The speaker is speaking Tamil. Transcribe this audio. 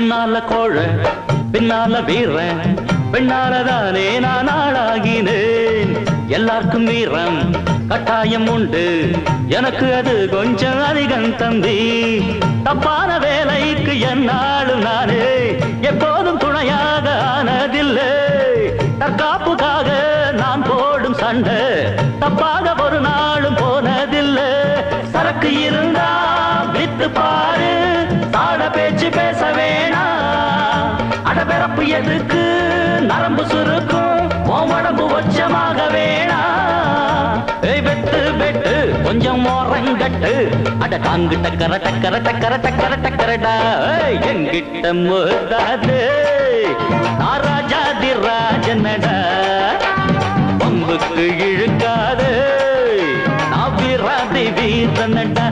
முன்னால கோழ பின்னால வீரன் பெண்ணாலதானே நான் ஆளாகினேன் எல்லாருக்கும் வீரம் கட்டாயம் உண்டு எனக்கு அது கொஞ்சம் அதிகம் தம்பி தப்பான வேலைக்கு என்னாலும் நானே எப்போதும் துணையாக ஆனதில்லை தற்காப்புக்காக நான் போடும் சண்டை தப்பாக ஒரு நாளும் போனதில்லை சரக்கு இருந்தா வித்து பாரு சாட பேச்சு பேச வேணாம் அடபிறப்பு எதுக்கு நரம்பு சுருக்கும் உடம்பு வச்சமாக வேணாம் வெட்டு வெட்டு கொஞ்சம் மோரங்கட்டு அட டாங்கு டக்கர டக்கர டக்கர டக்கர டக்கரடா எங்கிட்ட மோதாது ராஜாதி ராஜனடா பம்புக்கு இழுக்காது நான் வீராதி வீரனடா